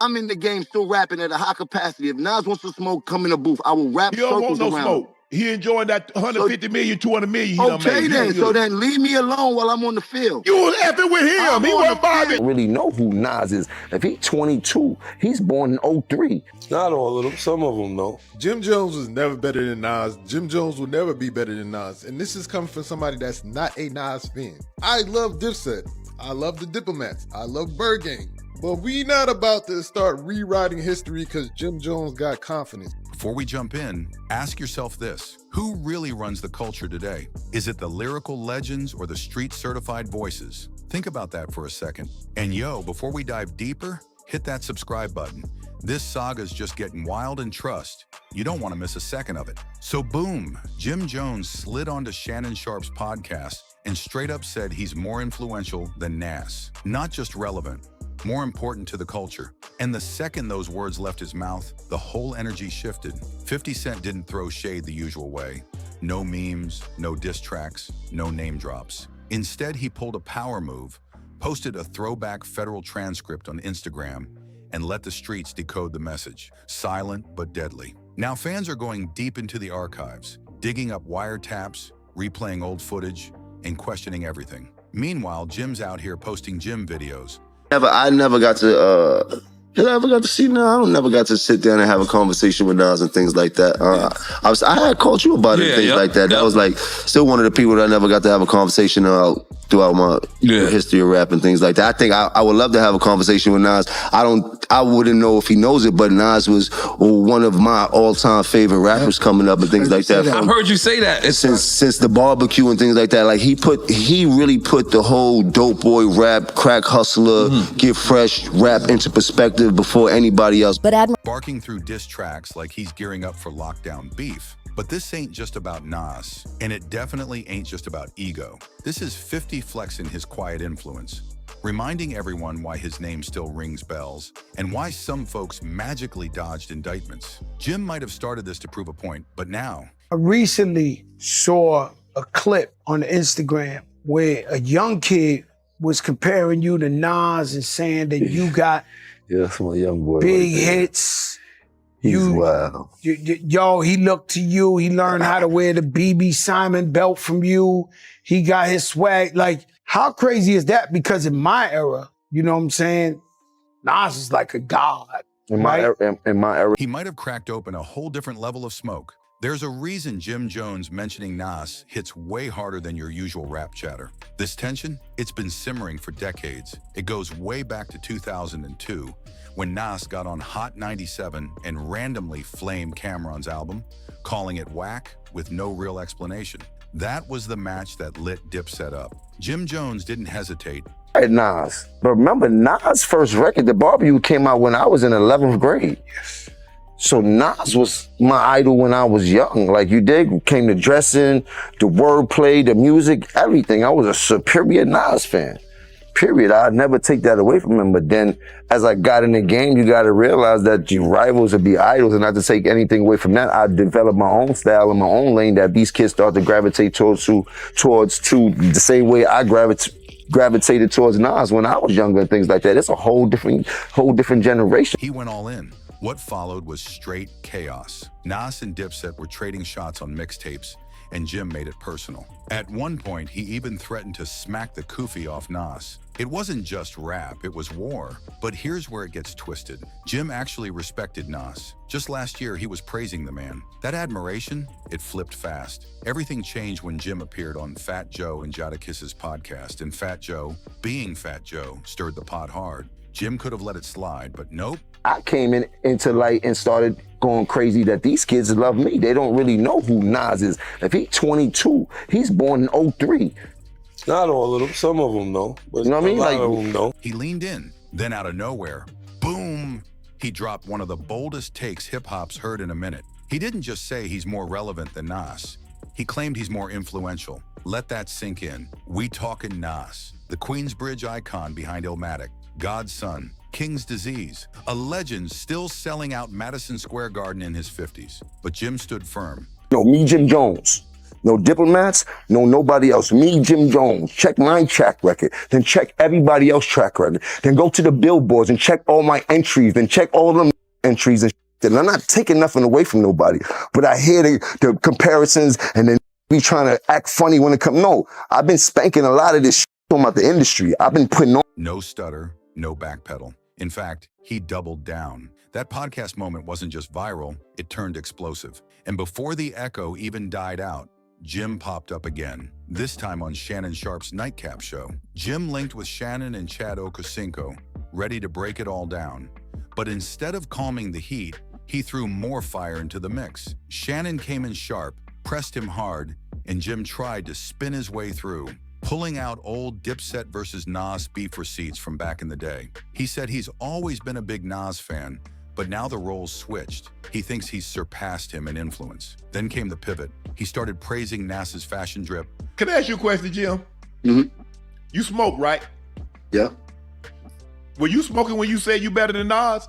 I'm in the game still rapping at a high capacity. If Nas wants to smoke, come in the booth. I will rap He don't want circles no around. smoke. He enjoying that 150 million, 200 million he done Okay made. then, so then leave me alone while I'm on the field. You was effing with him. He wasn't bothering. Really know who Nas is. If he's 22, he's born in 03. Not all of them, some of them know. Jim Jones was never better than Nas. Jim Jones will never be better than Nas. And this is coming from somebody that's not a Nas fan. I love Dipset. I love the Diplomats. I love Bird Gang. But we not about to start rewriting history because Jim Jones got confidence. Before we jump in, ask yourself this. Who really runs the culture today? Is it the lyrical legends or the street-certified voices? Think about that for a second. And yo, before we dive deeper, hit that subscribe button. This saga's just getting wild, and trust, you don't want to miss a second of it. So boom, Jim Jones slid onto Shannon Sharpe's podcast and straight up said he's more influential than Nas. Not just relevant, more important to the culture. And the second those words left his mouth, the whole energy shifted. 50 Cent didn't throw shade the usual way. No memes, no diss tracks, no name drops. Instead, he pulled a power move, posted a throwback federal transcript on Instagram, and let the streets decode the message. Silent but deadly. Now fans are going deep into the archives, digging up wiretaps, replaying old footage, and questioning everything. Meanwhile, Jim's out here posting Jim videos. I never got to see Nas. I never got to sit down and have a conversation with Nas and things like that. I had called you about it and things like that. That was like still one of the people that I never got to have a conversation throughout my history of rap and things like that. I think I would love to have a conversation with Nas. I wouldn't know if he knows it, but Nas was one of my all-time favorite rappers coming up and things like that. I've heard you say that. Since the barbecue and things like that. Like he really put the whole dope boy rap, crack hustler, get fresh rap into perspective before anybody else. Barking through diss tracks like he's gearing up for lockdown beef. But this ain't just about Nas, and it definitely ain't just about ego. This is 50 flexing his quiet influence, reminding everyone why his name still rings bells, and why some folks magically dodged indictments. Jim might have started this to prove a point, but now... I recently saw a clip on Instagram where a young kid was comparing you to Nas and saying that you got that's my young boy. Big hits. He's wild. Yo, he looked to you. He learned how to wear the BB Simon belt from you. He got his swag. Like, how crazy is that? Because in my era, you know what I'm saying? Nas is like a god. In my era. He might have cracked open a whole different level of smoke. There's a reason Jim Jones mentioning Nas hits way harder than your usual rap chatter. This tension, it's been simmering for decades. It goes way back to 2002, when Nas got on Hot 97 and randomly flamed Cameron's album, calling it whack with no real explanation. That was the match that lit Dipset up. Jim Jones didn't hesitate. Nas. But remember, Nas' first record, The Barbecue, came out when I was in 11th grade. Yes. So Nas was my idol when I was young. Like you did, came to dressing, the wordplay, the music, everything. I was a superior Nas fan. Period. I'd never take that away from him. But then as I got in the game, you got to realize that your rivals would be idols, and not to take anything away from that. I developed my own style and my own lane that these kids start to gravitate towards the same way I gravitated towards Nas when I was younger and things like that. It's a whole different generation. He went all in. What followed was straight chaos. Nas and Dipset were trading shots on mixtapes, and Jim made it personal. At one point, he even threatened to smack the kufi off Nas. It wasn't just rap, it was war. But here's where it gets twisted. Jim actually respected Nas. Just last year, he was praising the man. That admiration, it flipped fast. Everything changed when Jim appeared on Fat Joe and Jadakiss's podcast, and Fat Joe, being Fat Joe, stirred the pot hard. Jim could have let it slide, but nope. I came into light and started going crazy that these kids love me. They don't really know who Nas is. If he's 22, he's born in 03. Not all of them, some of them know. But you know what I mean? A lot of them know. He leaned in, then out of nowhere, boom, he dropped one of the boldest takes hip-hop's heard in a minute. He didn't just say he's more relevant than Nas. He claimed he's more influential. Let that sink in. We talkin' Nas, the Queensbridge icon behind Illmatic, God's son, King's Disease, a legend still selling out Madison Square Garden in his 50s. But Jim stood firm. Yo, me, Jim Jones. no diplomats, no nobody else. Me, Jim Jones, check my track record, then check everybody else's track record. Then go to the billboards and check all my entries, then check all them entries and shit. And I'm not taking nothing away from nobody, but I hear the comparisons and then be trying to act funny when it comes. No, I've been spanking a lot of this shit about the industry. I've been putting on. No stutter, no backpedal. In fact, he doubled down. That podcast moment wasn't just viral, it turned explosive. And before the echo even died out, Jim popped up again, this time on Shannon Sharpe's Nightcap show. Jim linked with Shannon and Chad Okosinko, ready to break it all down. But instead of calming the heat, he threw more fire into the mix. Shannon came in sharp, pressed him hard, and Jim tried to spin his way through, pulling out old Dipset versus Nas beef receipts from back in the day. He said he's always been a big Nas fan, but now the roles switched. He thinks he's surpassed him in influence. Then came the pivot. He started praising Nas's fashion drip. Can I ask you a question, Jim? Mm-hmm. You smoke, right? Yeah. Were you smoking when you said you better than Nas?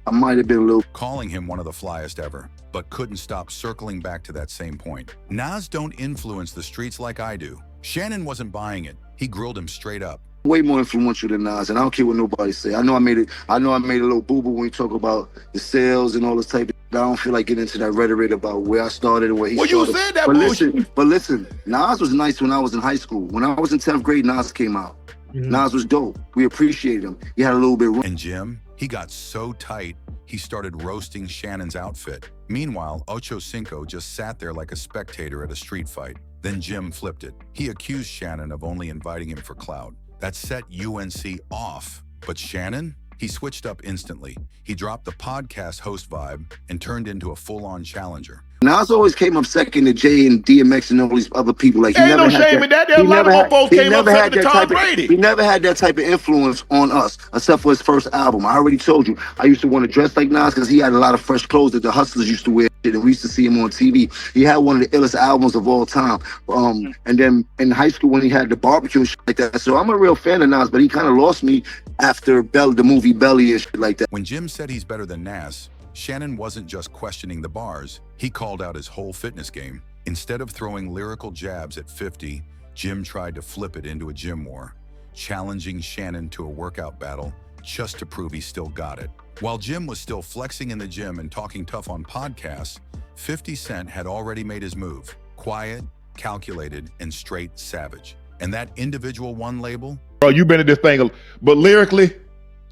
I might have been a little. Calling him one of the flyest ever, but couldn't stop circling back to that same point. Nas don't influence the streets like I do. Shannon wasn't buying it. He grilled him straight up. Way more influential than Nas, and I don't care what nobody say. I know I made a little boo-boo when you talk about the sales and all this type of. I don't feel like getting into that rhetoric about where I started and where he started. Well, you said that but bullshit. listen, Nas was nice when I was in high school. When I was in 10th grade, Nas came out. Mm-hmm. Nas was dope. We appreciated him. He had a little bit of room. And Jim, he got so tight, he started roasting Shannon's outfit. Meanwhile, Ocho Cinco just sat there like a spectator at a street fight. Then Jim flipped it. He accused Shannon of only inviting him for clout. That set UNC off. But Shannon, he switched up instantly. He dropped the podcast host vibe and turned into a full-on challenger. Nas always came up second to Jay and DMX and all these other people. Like, ain't no shame in that. There's a lot of folks came up second to Tom Brady. He never had that type of influence on us, except for his first album. I already told you, I used to want to dress like Nas because he had a lot of fresh clothes that the hustlers used to wear, and we used to see him on TV. He had one of the illest albums of all time. And then in high school when he had the barbecue and shit like that. So I'm a real fan of Nas, but he kind of lost me after the movie Belly and shit like that. When Jim said he's better than Nas, Shannon wasn't just questioning the bars, he called out his whole fitness game. Instead of throwing lyrical jabs at 50, Jim tried to flip it into a gym war, challenging Shannon to a workout battle just to prove he still got it. While Jim was still flexing in the gym and talking tough on podcasts, 50 Cent had already made his move. Quiet, calculated, and straight savage. And that individual one label? Bro, you been in this thing, but lyrically,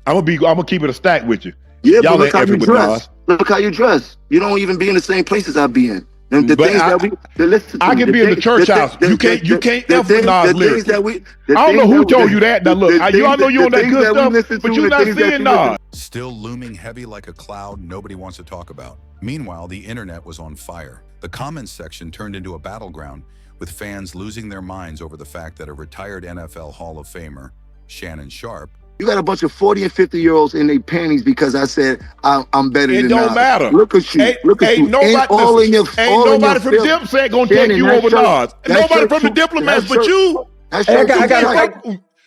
I'm gonna keep it a stack with you. Yeah, y'all but look how you dress. Nas. Look how you dress. You don't even be in the same places I be in. And the things I can be in the church house. You can't F with Nas lyrics. I don't know who told you that. Now look, I know you on that good stuff, but you're not seeing Nas. Still looming heavy like a cloud nobody wants to talk about. Meanwhile, the internet was on fire. The comments section turned into a battleground, with fans losing their minds over the fact that a retired NFL Hall of Famer, Shannon Sharpe, you got a bunch of 40 and 50-year-olds in their panties because I said I'm better than Nas. It don't matter. Look at you. Look at you. Nobody from Dipset gonna take you over Nas. Nobody from the Diplomats but you. That shirt too tight.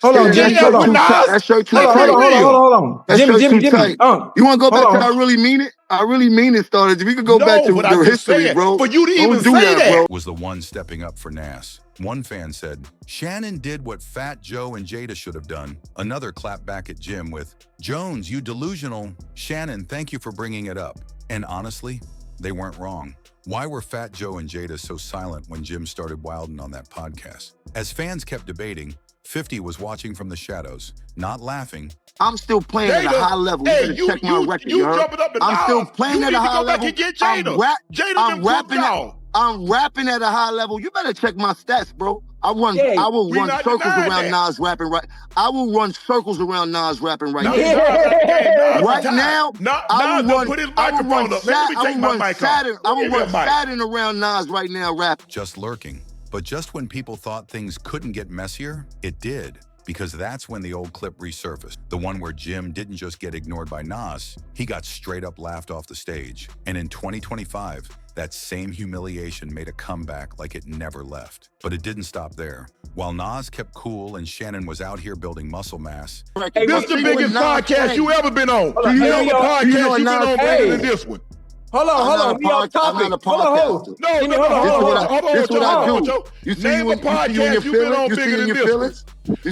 Hold on, Jim. That shirt too tight. Hold on. That shirt too tight. You want to go back to I Really Mean It? I Really Mean It started. We could go back to the history, bro. For you to even say that, was the one stepping up for Nas. One fan said, Shannon did what Fat Joe and Jada should have done. Another clapped back at Jim with, Jones, you delusional. Shannon, thank you for bringing it up. And honestly, they weren't wrong. Why were Fat Joe and Jada so silent when Jim started wilding on that podcast? As fans kept debating, 50 was watching from the shadows, not laughing. I'm still playing at a high level. Hey, you better check my record, you jumping up and I'm still playing at a high level. I'm rapping at a high level. You better check my stats, bro. I will run circles around Nas rapping right. I will run circles around Nas rapping right now. Right now, I will run Saturn around Nas right now rapping. Just lurking. But just when people thought things couldn't get messier, it did. Because that's when the old clip resurfaced. The one where Jim didn't just get ignored by Nas, he got straight up laughed off the stage. And in 2025, that same humiliation made a comeback like it never left. But it didn't stop there. While Nas kept cool and Shannon was out here building muscle mass. This is the biggest podcast you ever been on. Do you know what podcast you've been on better than this one? Hold on. We off topic. I'm not a podcaster. This is what I do. You see you in your feelings? You see in your feelings?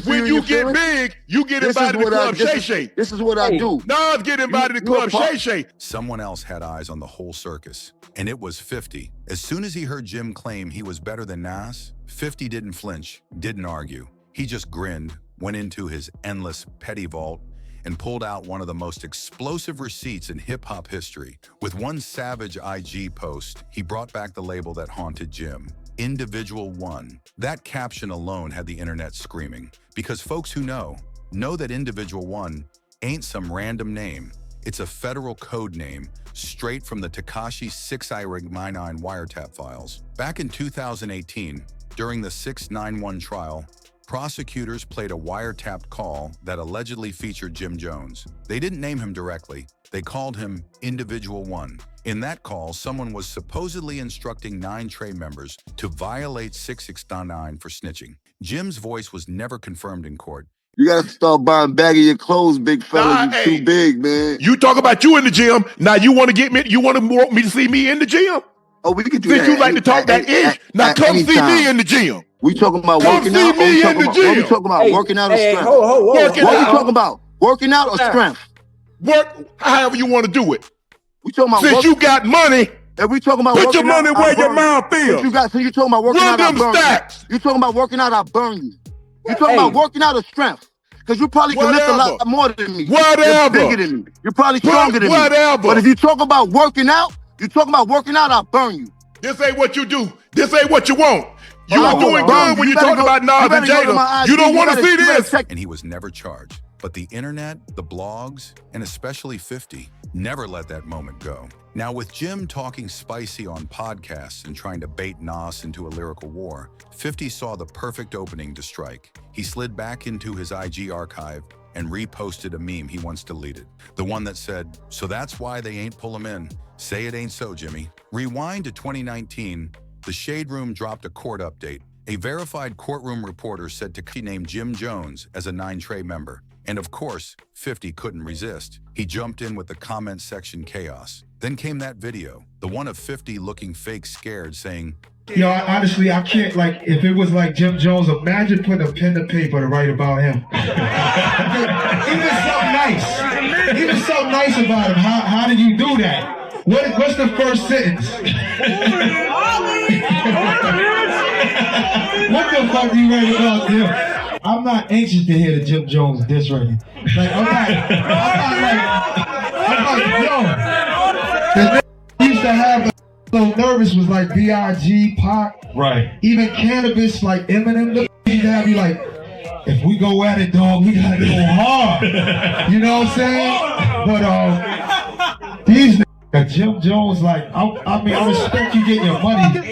When you get big, you get invited to Club Shay Shay. This is what I do. Nas get invited to Club Shay Shay. Someone else had eyes on the whole circus, and it was 50. As soon as he heard Jim claim he was better than Nas, 50 didn't flinch, didn't argue. He just grinned, went into his endless petty vault, and pulled out one of the most explosive receipts in hip-hop history. With one savage IG post, he brought back the label that haunted Jim, Individual One. That caption alone had the internet screaming, because folks who know that Individual One ain't some random name. It's a federal code name straight from the Tekashi 6ix9ine wiretap files. Back in 2018, during the 691 trial, prosecutors played a wiretapped call that allegedly featured Jim Jones. They didn't name him directly. They called him Individual One. In that call, someone was supposedly instructing 9 Trey members to violate 6ix9ine for snitching. Jim's voice was never confirmed in court. You gotta start buying baggy your clothes, big fella. You're too big, man. You talk about you in the gym. Now you want me to see me in the gym? Oh, we can do Since that. you like to talk that ish, now come see me in the gym. We talking about working out. We talking about working out or strength? What you talking about? Working out or strength? Work however you want to do it. We talking about since you got money. And we talking about put your money where your mouth is. So you talking about working out? Run them stacks. You talking about working out? I burn you. You talking about working out or strength? Because you probably can lift a lot more than me. Whatever. You're bigger than me. You're probably stronger than me. Whatever. But if you talk about working out, I burn you. This ain't what you do. This ain't what you want. You are doing good when you talk about Nas and Jada. You don't want to see this. And he was never charged. But the internet, the blogs, and especially 50 never let that moment go. Now, with Jim talking spicy on podcasts and trying to bait Nas into a lyrical war, 50 saw the perfect opening to strike. He slid back into his IG archive and reposted a meme he once deleted. The one that said, "So that's why they ain't pull him in. Say it ain't so, Jimmy." Rewind to 2019, the Shade Room dropped a court update. A verified courtroom reporter said Tekashi named Jim Jones as a 9 Trey member. And of course, 50 couldn't resist. He jumped in with the comment section chaos. Then came that video, the one of 50 looking fake scared, saying, Yo, honestly, I can't, if it was like Jim Jones, imagine putting a pen to paper to write about him. He was so nice. He was so nice about him. How did you do that? What's the first sentence? What the fuck do you write about him? I'm not anxious to hear the Jim Jones diss record. I'm like, yo. The used to have so nervous was like B.I.G., Pac. Right. Even Cannabis, like Eminem, used to have you like, if we go at it, dog, we gotta go hard. You know what I'm saying? But these Jim Jones, I respect you getting your money.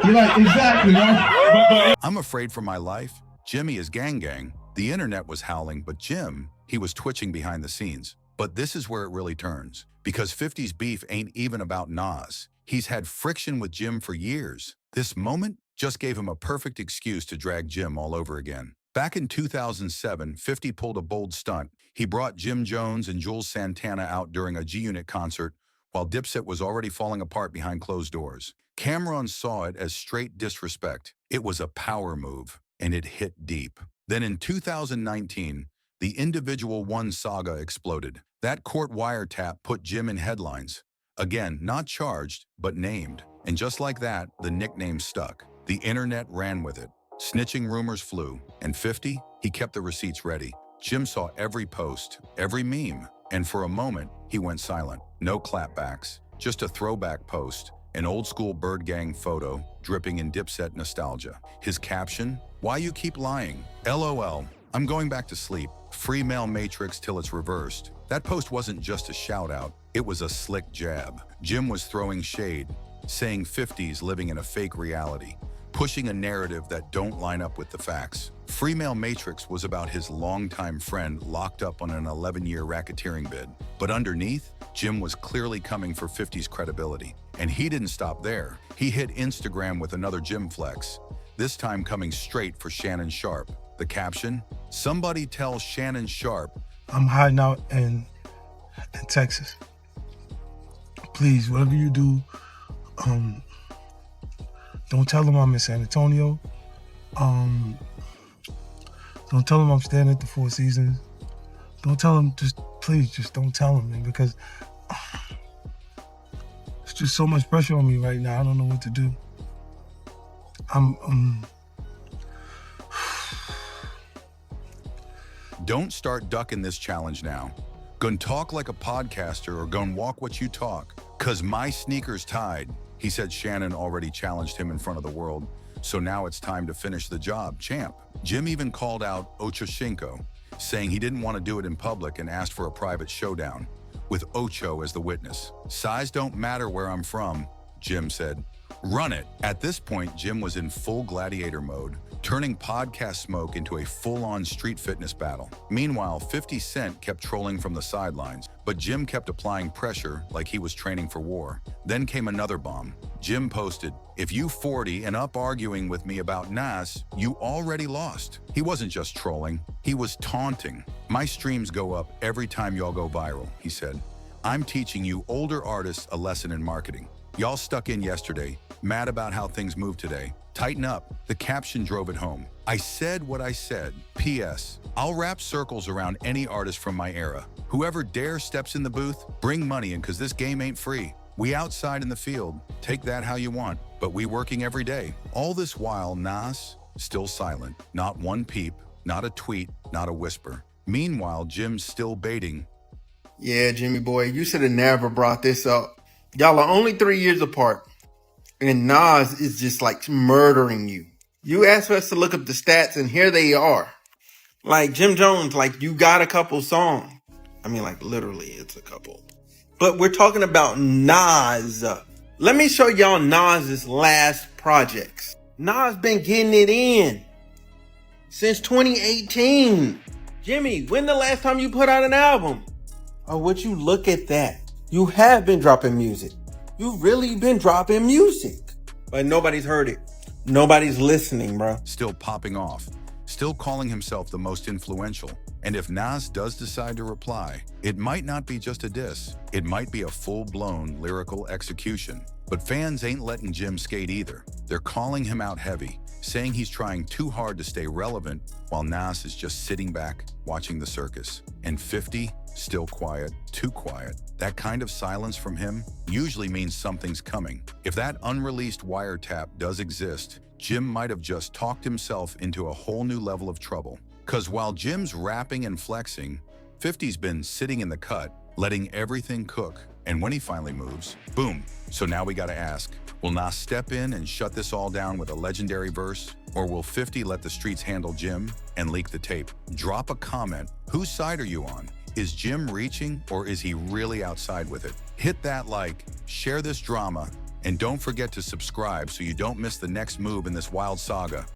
You're like, exactly, right? I'm afraid for my life. Jimmy is gang. The internet was howling, but Jim, he was twitching behind the scenes. But this is where it really turns, because 50's beef ain't even about Nas. He's had friction with Jim for years. This moment just gave him a perfect excuse to drag Jim all over again. Back in 2007, 50 pulled a bold stunt. He brought Jim Jones and Jules Santana out during a G-Unit concert while Dipset was already falling apart behind closed doors. Cameron saw it as straight disrespect. It was a power move, and it hit deep. Then in 2019, the Individual One saga exploded. That court wiretap put Jim in headlines. Again, not charged, but named. And just like that, the nickname stuck. The internet ran with it. Snitching rumors flew. And 50, he kept the receipts ready. Jim saw every post, every meme. And for a moment, he went silent. No clapbacks, just a throwback post. An old school Bird Gang photo, dripping in Dipset nostalgia. His caption, "Why you keep lying? LOL, I'm going back to sleep. Free mail matrix till it's reversed." That post wasn't just a shout out, it was a slick jab. Jim was throwing shade, saying 50's living in a fake reality, pushing a narrative that don't line up with the facts. Free mail matrix was about his longtime friend locked up on an 11-year racketeering bid. But underneath, Jim was clearly coming for 50's credibility. And he didn't stop there. He hit Instagram with another Jim flex, this time coming straight for Shannon Sharpe. The caption, "Somebody tell Shannon Sharpe I'm hiding out in Texas. please, whatever you do, don't tell him I'm in San Antonio. Don't tell him I'm staying at the Four Seasons. Don't tell him, please, just don't tell him, man, because it's just so much pressure on me right now. I don't know what to do. Don't start ducking this challenge now. Gon' talk like a podcaster or gon' walk what you talk. Cause my sneakers tied. He said Shannon already challenged him in front of the world, so now it's time to finish the job, champ. Jim even called out Ochoshinko, saying he didn't want to do it in public and asked for a private showdown, with Ocho as the witness. Size don't matter where I'm from, Jim said. Run it. At this point, Jim was in full gladiator mode, turning podcast smoke into a full-on street fitness battle. Meanwhile, 50 Cent kept trolling from the sidelines, but Jim kept applying pressure like he was training for war. Then came another bomb. Jim posted, "If you 40 and up arguing with me about Nas, you already lost." He wasn't just trolling, he was taunting. "My streams go up every time y'all go viral," he said. "I'm teaching you older artists a lesson in marketing. Y'all stuck in yesterday, mad about how things move today. Tighten up." The caption drove it home. "I said what I said. P.S. I'll wrap circles around any artist from my era. Whoever dares steps in the booth, bring money in, cause this game ain't free. We outside in the field, take that how you want, but we working every day." All this while, Nas still silent. Not one peep, not a tweet, not a whisper. Meanwhile, Jim's still baiting. "Yeah, Jimmy boy, you should have never brought this up. Y'all are only 3 years apart. And Nas is just like murdering you. You asked us to look up the stats and here they are. Like Jim Jones, like you got a couple songs. I mean, like literally it's a couple. But we're talking about Nas. Let me show y'all Nas's last projects. Nas been getting it in since 2018. Jimmy, when the last time you put out an album? Oh, would you look at that? You have been dropping music. You've really been dropping music. But nobody's heard it. Nobody's listening, bro. Still popping off, still calling himself the most influential. And if Nas does decide to reply, it might not be just a diss. It might be a full-blown lyrical execution. But fans ain't letting Jim skate either. They're calling him out heavy, saying he's trying too hard to stay relevant while Nas is just sitting back, watching the circus. And 50, still quiet, too quiet. That kind of silence from him usually means something's coming. If that unreleased wiretap does exist, Jim might have just talked himself into a whole new level of trouble. Cause while Jim's rapping and flexing, 50's been sitting in the cut, letting everything cook. And when he finally moves, boom. So now we gotta ask, will Nas step in and shut this all down with a legendary verse? Or will 50 let the streets handle Jim and leak the tape? Drop a comment. Whose side are you on? Is Jim reaching or is he really outside with it? Hit that like, share this drama, and don't forget to subscribe so you don't miss the next move in this wild saga.